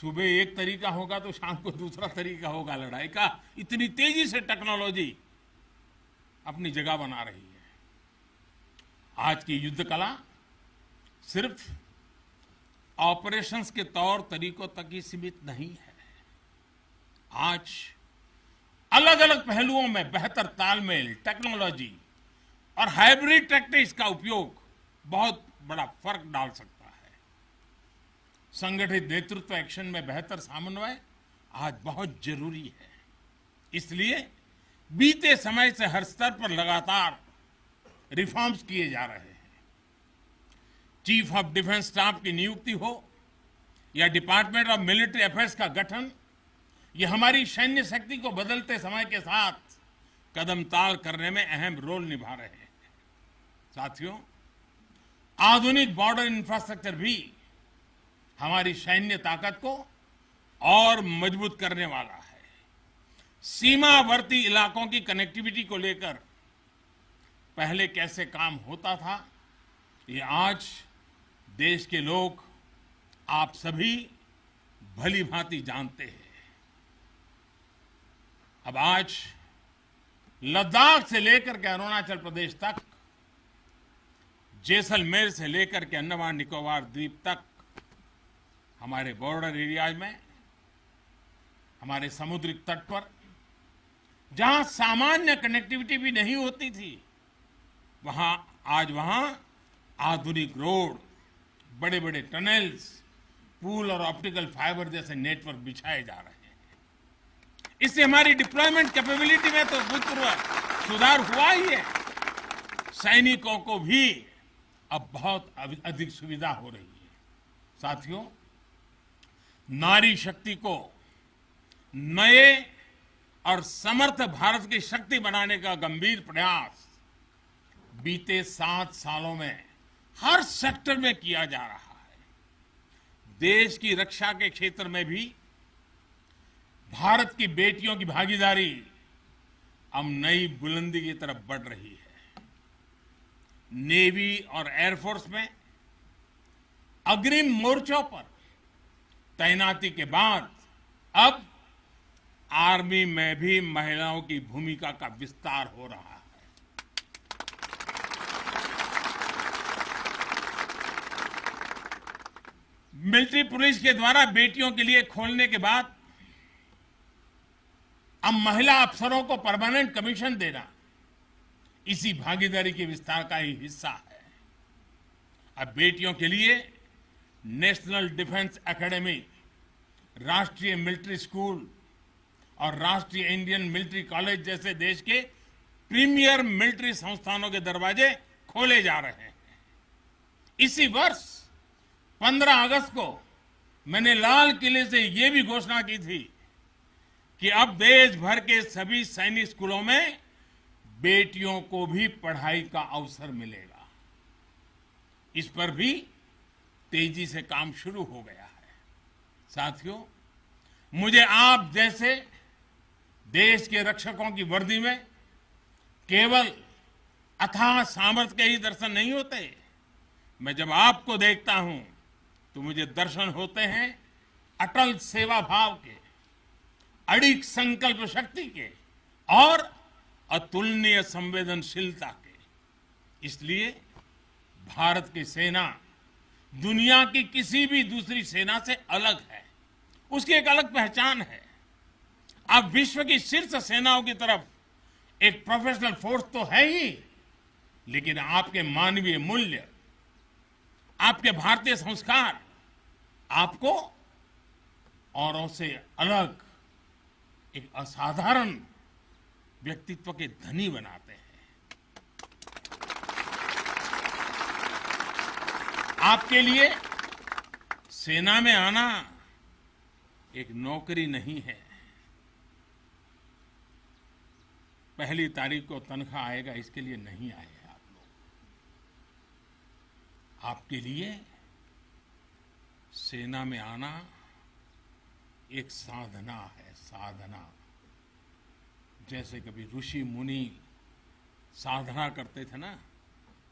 सुबह एक तरीका होगा तो शाम को दूसरा तरीका होगा लड़ाई का। इतनी तेजी से टेक्नोलॉजी अपनी जगह बना रही है। आज की युद्ध कला सिर्फ ऑपरेशंस के तौर तरीकों तक ही सीमित नहीं है। आज अलग अलग पहलुओं में बेहतर तालमेल, टेक्नोलॉजी और हाइब्रिड टैक्टिक्स का उपयोग बहुत बड़ा फर्क डाल सकता है। संगठित नेतृत्व एक्शन में बेहतर समन्वय आज बहुत जरूरी है। इसलिए बीते समय से हर स्तर पर लगातार रिफॉर्म्स किए जा रहे हैं। चीफ ऑफ डिफेंस स्टाफ की नियुक्ति हो या डिपार्टमेंट ऑफ मिलिट्री अफेयर्स का गठन, ये हमारी सैन्य शक्ति को बदलते समय के साथ कदम ताल करने में अहम रोल निभा रहे हैं। साथियों, आधुनिक बॉर्डर इंफ्रास्ट्रक्चर भी हमारी सैन्य ताकत को और मजबूत करने वाला है। सीमावर्ती इलाकों की कनेक्टिविटी को लेकर पहले कैसे काम होता था, ये आज देश के लोग, आप सभी भली भांति जानते हैं। अब आज लद्दाख से लेकर के अरुणाचल प्रदेश तक, जैसलमेर से लेकर के अंडमान निकोबार द्वीप तक, हमारे बॉर्डर एरियाज में, हमारे समुद्री तट पर जहां सामान्य कनेक्टिविटी भी नहीं होती थी, वहां आधुनिक रोड, बड़े बड़े टनल्स, पूल और ऑप्टिकल फाइबर जैसे नेटवर्क बिछाए जा रहे हैं। इससे हमारी डिप्लॉयमेंट कैपेबिलिटी में तो भूतपूर्व सुधार हुआ ही है। सैनिकों को भी अब बहुत अधिक सुविधा हो रही है। साथियों, नारी शक्ति को नए और समर्थ भारत की शक्ति बनाने का गंभीर प्रयास बीते 7 सालों में हर सेक्टर में किया जा रहा है। देश की रक्षा के क्षेत्र में भी भारत की बेटियों की भागीदारी अब नई बुलंदी की तरफ बढ़ रही है। नेवी और एयरफोर्स में अग्रिम मोर्चों पर तैनाती के बाद अब आर्मी में भी महिलाओं की भूमिका का विस्तार हो रहा है। मिलिट्री पुलिस के द्वारा बेटियों के लिए खोलने के बाद अब महिला अफसरों को परमानेंट कमीशन देना इसी भागीदारी के विस्तार का ही हिस्सा है। अब बेटियों के लिए नेशनल डिफेंस एकेडमी, राष्ट्रीय मिलिट्री स्कूल और राष्ट्रीय इंडियन मिलिट्री कॉलेज जैसे देश के प्रीमियर मिलिट्री संस्थानों के दरवाजे खोले जा रहे हैं। इसी वर्ष 15 अगस्त को मैंने लाल किले से यह भी घोषणा की थी कि अब देश भर के सभी सैनिक स्कूलों में बेटियों को भी पढ़ाई का अवसर मिलेगा। इस पर भी तेजी से काम शुरू हो गया है। साथियों, मुझे आप जैसे देश के रक्षकों की वर्दी में केवल अथाह सामर्थ्य के ही दर्शन नहीं होते। मैं जब आपको देखता हूं तो मुझे दर्शन होते हैं अटल सेवा भाव के, अडिग संकल्प शक्ति के और अतुलनीय संवेदनशीलता के। इसलिए भारत की सेना दुनिया की किसी भी दूसरी सेना से अलग है। उसकी एक अलग पहचान है। अब विश्व की शीर्ष सेनाओं की तरफ एक प्रोफेशनल फोर्स तो है ही, लेकिन आपके मानवीय मूल्य, आपके भारतीय संस्कार आपको औरों से अलग एक असाधारण व्यक्तित्व के धनी बनाते हैं। आपके लिए सेना में आना एक नौकरी नहीं है। पहली तारीख को तनख्वाह आएगा इसके लिए नहीं आए आप लोग। आपके लिए सेना में आना एक साधना है, साधना। जैसे कभी ऋषि मुनि साधना करते थे ना,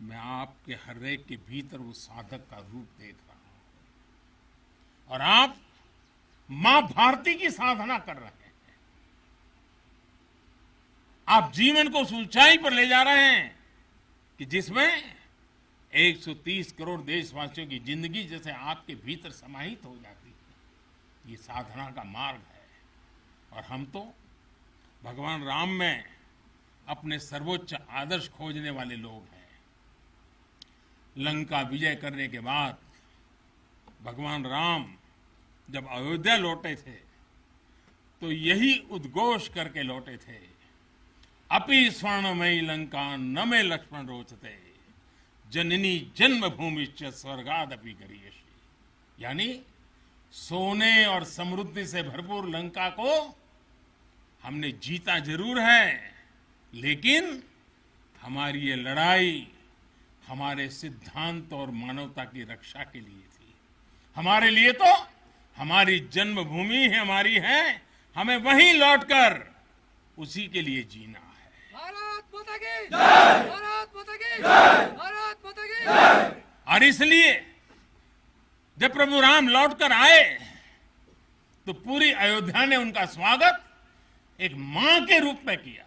मैं आपके हर एक के भीतर वो साधक का रूप देख रहा हूं। और आप मां भारती की साधना कर रहे हैं। आप जीवन को उस ऊंचाई पर ले जा रहे हैं कि जिसमें 130 करोड़ देशवासियों की जिंदगी जैसे आपके भीतर समाहित हो जाती है। ये साधना का मार्ग है और हम तो भगवान राम में अपने सर्वोच्च आदर्श खोजने वाले लोग हैं। लंका विजय करने के बाद भगवान राम जब अयोध्या लौटे थे तो यही उद्घोष करके लौटे थे, अपि स्वर्णमयी लंका न मे लक्ष्मण रोचते, जननी जन्मभूमिश्च स्वर्गादपि गरीयसी। यानी सोने और समृद्धि से भरपूर लंका को हमने जीता जरूर है, लेकिन हमारी ये लड़ाई हमारे सिद्धांत और मानवता की रक्षा के लिए थी। हमारे लिए तो हमारी जन्मभूमि हमारी है, हमें वहीं लौटकर उसी के लिए जीना है। भारत माता की जय, भारत माता की जय, भारत माता की जय। और इसलिए जब प्रभु राम लौटकर आए तो पूरी अयोध्या ने उनका स्वागत एक मां के रूप में किया।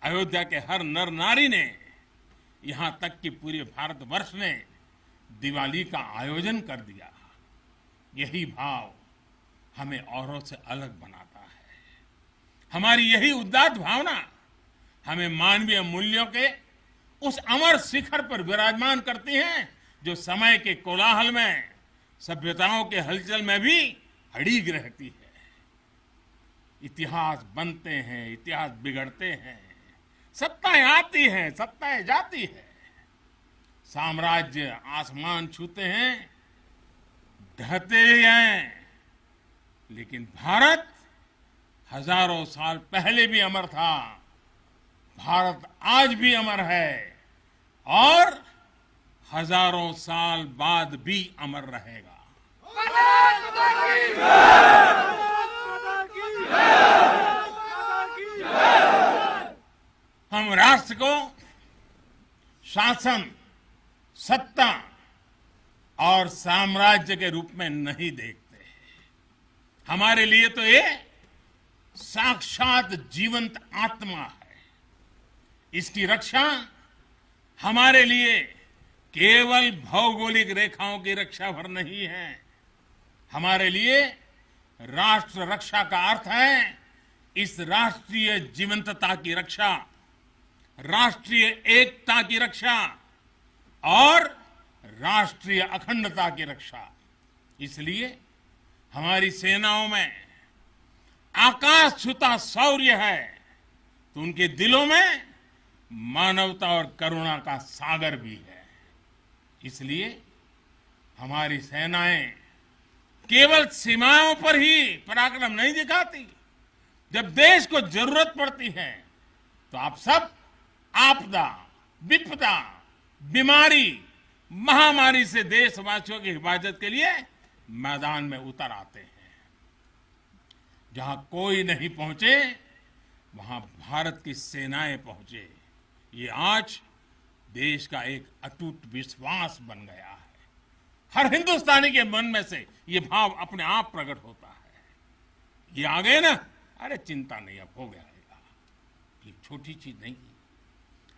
अयोध्या के हर नर नारी ने, यहां तक कि पूरे भारतवर्ष ने दिवाली का आयोजन कर दिया। यही भाव हमें औरों से अलग बनाता है। हमारी यही उदात्त भावना हमें मानवीय मूल्यों के उस अमर शिखर पर विराजमान करती है जो समय के कोलाहल में, सभ्यताओं के हलचल में भी अड़िग रहती है। इतिहास बनते हैं, इतिहास बिगड़ते हैं, सत्ताएं आती हैं, सत्ताएं जाती है, साम्राज्य आसमान छूते हैं, ढहते हैं, लेकिन भारत हजारों साल पहले भी अमर था, भारत आज भी अमर है और हजारों साल बाद भी अमर रहेगा। हम राष्ट्र को शासन, सत्ता और साम्राज्य के रूप में नहीं देखते। हमारे लिए तो ये साक्षात जीवंत आत्मा है। इसकी रक्षा हमारे लिए केवल भौगोलिक रेखाओं की रक्षा भर नहीं है। हमारे लिए राष्ट्र रक्षा का अर्थ है इस राष्ट्रीय जीवंतता की रक्षा, राष्ट्रीय एकता की रक्षा और राष्ट्रीय अखंडता की रक्षा। इसलिए हमारी सेनाओं में आकाश छूता शौर्य है तो उनके दिलों में मानवता और करुणा का सागर भी है। इसलिए हमारी सेनाएं केवल सीमाओं पर ही पराक्रम नहीं दिखाती, जब देश को जरूरत पड़ती है तो आप सब आपदा, विपदा, बीमारी, महामारी से देशवासियों की हिफाजत के लिए मैदान में उतर आते हैं। जहां कोई नहीं पहुंचे वहां भारत की सेनाएं पहुंचे। ये आज देश का एक अटूट विश्वास बन गया है। हर हिंदुस्तानी के मन में से ये भाव अपने आप प्रकट होता है। ये आ गए ना, अरे चिंता नहीं, अब हो गया। ये छोटी चीज नहीं,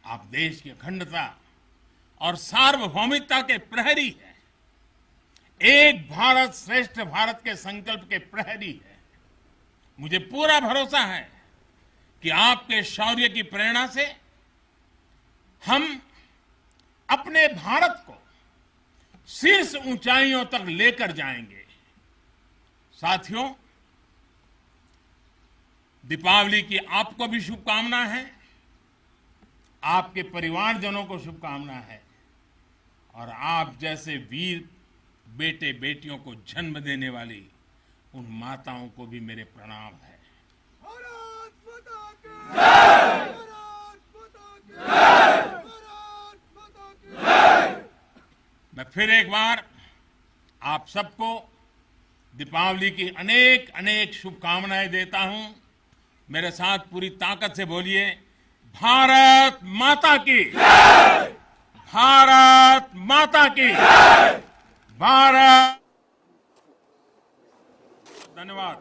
आप देश की अखंडता और सार्वभौमिकता के प्रहरी हैं। एक भारत श्रेष्ठ भारत के संकल्प के प्रहरी हैं। मुझे पूरा भरोसा है कि आपके शौर्य की प्रेरणा से हम अपने भारत को शीर्ष ऊंचाइयों तक लेकर जाएंगे। साथियों, दीपावली की आपको भी शुभकामना है, आपके परिवारजनों को शुभकामना है और आप जैसे वीर बेटे बेटियों को जन्म देने वाली उन माताओं को भी मेरे प्रणाम है। भारत माता की जय, भारत माता की जय, भारत माता की जय। मैं फिर एक बार आप सबको दीपावली की अनेक अनेक शुभकामनाएं देता हूं। मेरे साथ पूरी ताकत से बोलिए, भारत माता की जय, भारत माता की जय, भारत। धन्यवाद।